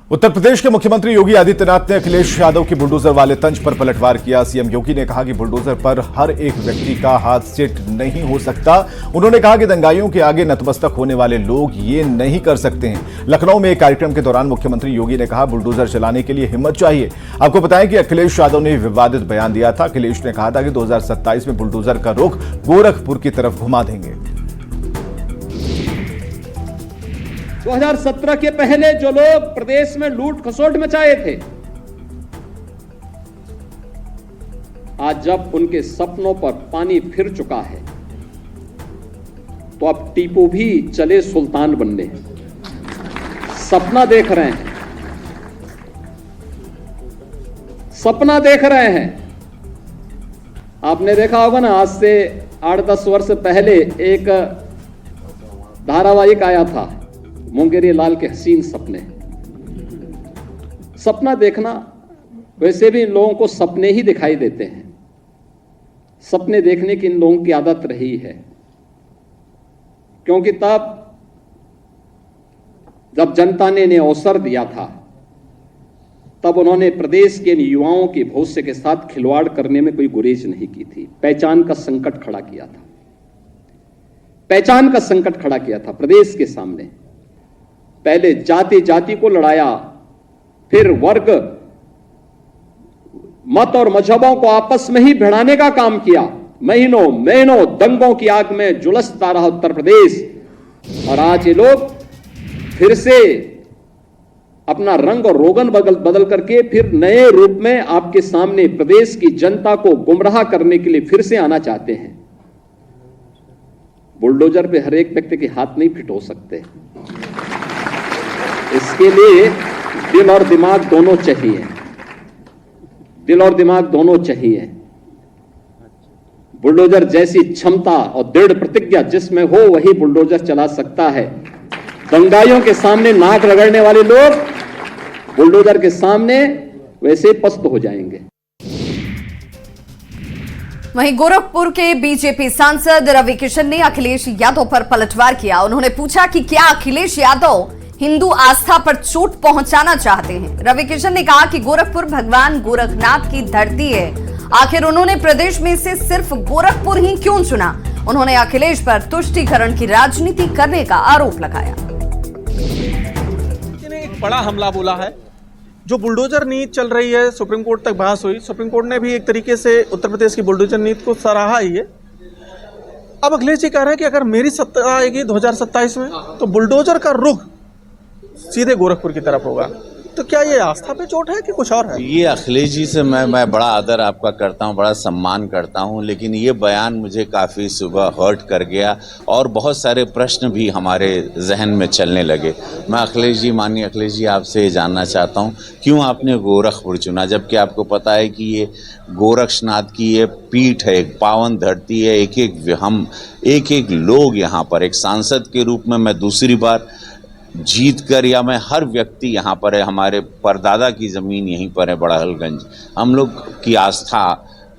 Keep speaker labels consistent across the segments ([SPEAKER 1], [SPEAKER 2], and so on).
[SPEAKER 1] उत्तर प्रदेश के मुख्यमंत्री योगी आदित्यनाथ ने अखिलेश यादव की बुलडोजर वाले तंज पर पलटवार किया। सीएम योगी ने कहा कि बुलडोजर पर हर एक व्यक्ति का हाथ सेट नहीं हो सकता। उन्होंने कहा कि दंगाइयों के आगे नतमस्तक होने वाले लोग ये नहीं कर सकते हैं। लखनऊ में एक कार्यक्रम के दौरान मुख्यमंत्री योगी ने कहा, बुलडोजर चलाने के लिए हिम्मत चाहिए। आपको बताएं कि अखिलेश यादव ने विवादित बयान दिया था। अखिलेश ने कहा था कि 2027 में बुलडोजर का रुख गोरखपुर की तरफ घुमा देंगे।
[SPEAKER 2] 2017 के पहले जो लोग प्रदेश में लूट खसोट मचाए थे, आज जब उनके सपनों पर पानी फिर चुका है तो अब टीपू भी चले सुल्तान बनने। सपना देख रहे हैं, सपना देख रहे हैं। आपने देखा होगा ना, आज से 8-10 वर्ष पहले एक धारावाहिक आया था, मुंगेरी लाल के हसीन सपने। सपना देखना, वैसे भी इन लोगों को सपने ही दिखाई देते हैं। सपने देखने की इन लोगों की आदत रही है, क्योंकि तब जब जनता ने इन्हें अवसर दिया था, तब उन्होंने प्रदेश के युवाओं के भविष्य के साथ खिलवाड़ करने में कोई गुरेज नहीं की थी। पहचान का संकट खड़ा किया था, पहचान का संकट खड़ा किया था प्रदेश के सामने। पहले जाति जाति को लड़ाया, फिर वर्ग, मत और मजहबों को आपस में ही भिड़ाने का काम किया। महीनों महीनों दंगों की आग में झुलसता रहा उत्तर प्रदेश। और आज ये लोग फिर से अपना रंग और रोगन बदल करके फिर नए रूप में आपके सामने प्रदेश की जनता को गुमराह करने के लिए फिर से आना चाहते हैं। बुलडोजर पे हर एक व्यक्ति के हाथ नहीं फिट हो सकते। इसके लिए दिल और दिमाग दोनों चाहिए, दिल और दिमाग दोनों चाहिए। बुलडोजर जैसी क्षमता और दृढ़ प्रतिज्ञा जिसमें हो, वही बुलडोजर चला सकता है। दंगाइयों के सामने नाक रगड़ने वाले लोग बुलडोजर के सामने वैसे पस्त हो जाएंगे।
[SPEAKER 3] वहीं गोरखपुर के बीजेपी सांसद रवि किशन ने अखिलेश यादव पर पलटवार किया। उन्होंने पूछा कि क्या अखिलेश यादव हिंदू आस्था पर चोट पहुंचाना चाहते हैं। रवि किशन ने कहा कि गोरखपुर भगवान गोरखनाथ की धरती है, आखिर उन्होंने प्रदेश में से सिर्फ गोरखपुर ही क्यों चुना। उन्होंने अखिलेश पर तुष्टीकरण की राजनीति करने का आरोप लगाया।
[SPEAKER 4] एक बड़ा हमला बोला है। जो बुलडोजर नीति चल रही है, सुप्रीम कोर्ट तक बहस हुई, सुप्रीम कोर्ट ने भी एक तरीके से उत्तर प्रदेश की बुलडोजर नीति को सराहा ही है। अब अखिलेश जी कह रहे हैं कि अगर मेरी सत्ता आएगी 2027 में तो बुलडोजर का रुख सीधे गोरखपुर की तरफ होगा। तो क्या ये आस्था पे चोट है कि कुछ और है?
[SPEAKER 5] ये अखिलेश जी से मैं बड़ा आदर आपका करता हूँ, बड़ा सम्मान करता हूँ, लेकिन ये बयान मुझे काफ़ी सुबह हर्ट कर गया और बहुत सारे प्रश्न भी हमारे जहन में चलने लगे। मैं माननीय अखिलेश जी आपसे ये जानना चाहता हूँ, क्यों आपने गोरखपुर चुना, जबकि आपको पता है कि ये गोरक्षनाथ की ये पीठ है, एक पावन धरती है। एक एक लोग यहाँ पर, एक सांसद के रूप में मैं दूसरी बार जीत कर, या मैं हर व्यक्ति यहाँ पर है, हमारे परदादा की ज़मीन यहीं पर है बड़हलगंज, हम लोग की आस्था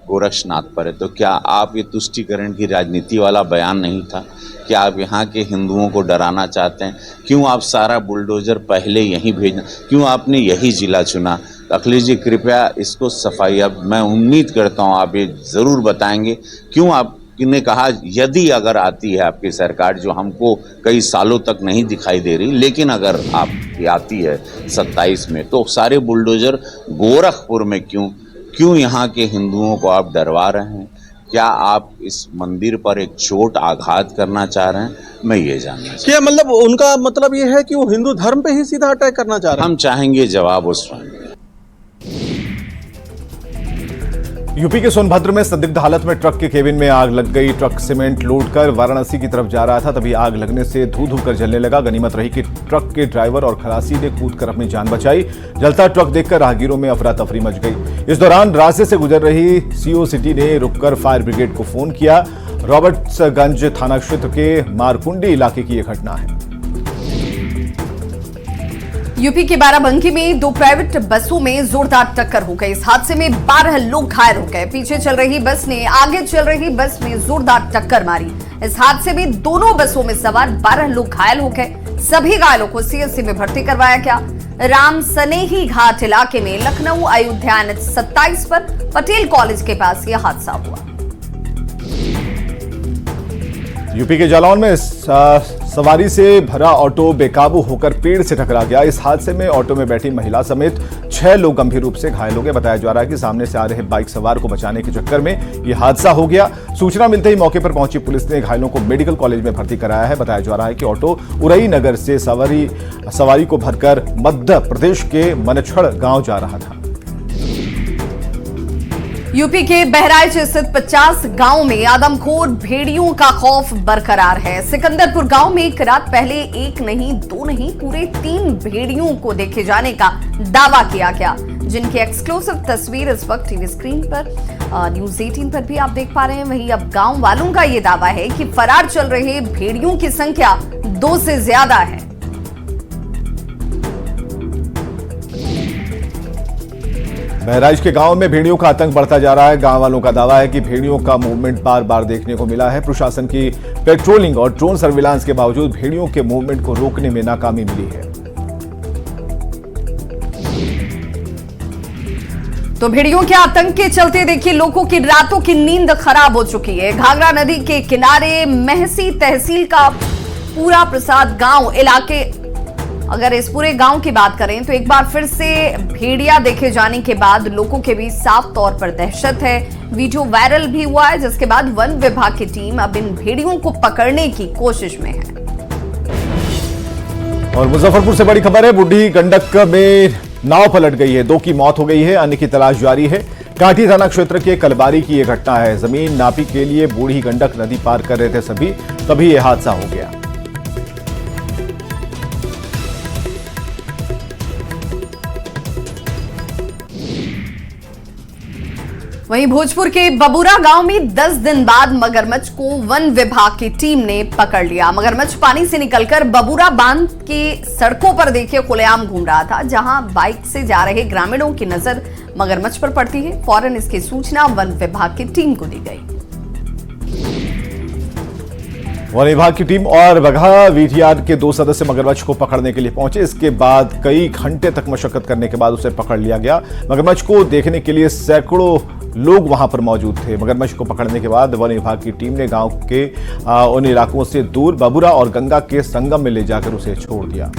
[SPEAKER 5] गोरक्षनाथ पर है। तो क्या आप ये तुष्टीकरण की राजनीति वाला बयान नहीं था? क्या आप यहाँ के हिंदुओं को डराना चाहते हैं? क्यों आप सारा बुलडोजर पहले यहीं भेजना, क्यों आपने यही जिला चुना? अखिलेश जी कृपया इसको सफाई, अब मैं उम्मीद करता हूँ आप ये ज़रूर बताएंगे क्यों आपने कहा, यदि अगर आती है आपकी सरकार, जो हमको कई सालों तक नहीं दिखाई दे रही, लेकिन अगर आपकी आती है 27 में, तो सारे बुलडोजर गोरखपुर में क्यों यहाँ के हिंदुओं को आप डरवा रहे हैं? क्या आप इस मंदिर पर एक चोट आघात करना चाह रहे हैं? मैं ये जानना चाहता हूं।
[SPEAKER 4] क्या मतलब उनका मतलब ये है कि वो हिंदू धर्म पे ही सीधा अटैक करना चाह रहे हैं?
[SPEAKER 5] हम चाहेंगे जवाब उस पर।
[SPEAKER 1] यूपी के सोनभद्र में संदिग्ध हालत में ट्रक के केबिन में आग लग गई। ट्रक सीमेंट लोड कर वाराणसी की तरफ जा रहा था, तभी आग लगने से धू कर जलने लगा। गनीमत रही कि ट्रक के ड्राइवर और खलासी ने कूदकर अपनी जान बचाई। जलता ट्रक देखकर राहगीरों में अफरा तफरी मच गई। इस दौरान रास्ते से गुजर रही सीओ सिटी ने रुककर फायर ब्रिगेड को फोन किया। रॉबर्ट्सगंज थाना क्षेत्र के मारकुंडी इलाके की यह घटना है।
[SPEAKER 3] यूपी के बाराबंकी में दो प्राइवेट बसों में जोरदार टक्कर हो गई। इस हादसे में 12 लोग घायल हो गए। पीछे चल रही बस ने आगे चल रही बस में जोरदार टक्कर मारी। इस हादसे में दोनों बसों में सवार 12 लोग घायल हो गए। सभी घायलों को सीएचसी में भर्ती करवाया गया। राम सनेही घाट इलाके में लखनऊ अयोध्या NH 27 पर पटेल कॉलेज के पास यह हादसा हुआ।
[SPEAKER 1] यूपी के जालौन में सवारी से भरा ऑटो बेकाबू होकर पेड़ से टकरा गया। इस हादसे में ऑटो में बैठी महिला समेत 6 लोग गंभीर रूप से घायल हो गए। बताया जा रहा है कि सामने से आ रहे बाइक सवार को बचाने के चक्कर में यह हादसा हो गया। सूचना मिलते ही मौके पर पहुंची पुलिस ने घायलों को मेडिकल कॉलेज में भर्ती कराया है। बताया जा रहा है कि ऑटो उरई नगर से सवारी को भरकर मध्य प्रदेश के मनछड़ गांव जा रहा था।
[SPEAKER 3] यूपी के बहराइच स्थित 50 गांव में आदमखोर भेड़ियों का खौफ बरकरार है। सिकंदरपुर गांव में एक रात पहले एक नहीं, दो नहीं, पूरे 3 भेड़ियों को देखे जाने का दावा किया गया, जिनकी एक्सक्लूसिव तस्वीर इस वक्त टीवी स्क्रीन पर न्यूज 18 पर भी आप देख पा रहे हैं। वहीं अब गांव वालों का यह दावा है कि फरार चल रहे भेड़ियों की संख्या 2 से ज्यादा है।
[SPEAKER 1] बहराइच के गांव में भेड़ियों का आतंक बढ़ता जा रहा है। गांव वालों का दावा है कि भेड़ियों का मूवमेंट बार बार देखने को मिला है। प्रशासन की पेट्रोलिंग और ड्रोन सर्विलांस के बावजूद भेड़ियों के मूवमेंट को रोकने में नाकामी मिली है।
[SPEAKER 3] तो भेड़ियों के आतंक के चलते देखिए लोगों की रातों की नींद खराब हो चुकी है। घाघरा नदी के किनारे महसी तहसील का पूरा प्रसाद गांव इलाके, अगर इस पूरे गांव की बात करें तो एक बार फिर से भेड़िया देखे जाने के बाद लोगों के बीच साफ तौर पर दहशत है। वीडियो वायरल भी हुआ है, जिसके बाद वन विभाग की टीम अब इन भेड़ियों को पकड़ने की कोशिश में है।
[SPEAKER 1] और मुजफ्फरपुर से बड़ी खबर है, बूढ़ी गंडक में नाव पलट गई है। 2 की मौत हो गई है, अन्य की तलाश जारी है। कांटी थाना क्षेत्र के कलबारी की यह घटना है। जमीन नापी के लिए बूढ़ी गंडक नदी पार कर रहे थे सभी, तभी यह हादसा हो गया।
[SPEAKER 3] वहीं भोजपुर के बबूरा गांव में 10 दिन बाद मगरमच्छ को वन विभाग की टीम ने पकड़ लिया। मगरमच्छ पानी से निकलकर बबूरा बांध के सड़कों पर देखिए खुलेआम घूम रहा था। जहां बाइक से जा रहे ग्रामीणों की नजर मगरमच्छ पर पड़ती है, फौरन इसकी सूचना वन विभाग की टीम को दी गई।
[SPEAKER 1] वन विभाग की टीम और बगहा वीटीआर के 2 सदस्य मगरमच्छ को पकड़ने के लिए पहुंचे। इसके बाद कई घंटे तक मशक्कत करने के बाद उसे पकड़ लिया गया। मगरमच्छ को देखने के लिए सैकड़ों लोग वहां पर मौजूद थे। मगरमच्छ को पकड़ने के बाद वन विभाग की टीम ने गांव के उन इलाकों से दूर बबूरा और गंगा के संगम में ले जाकर उसे छोड़ दिया।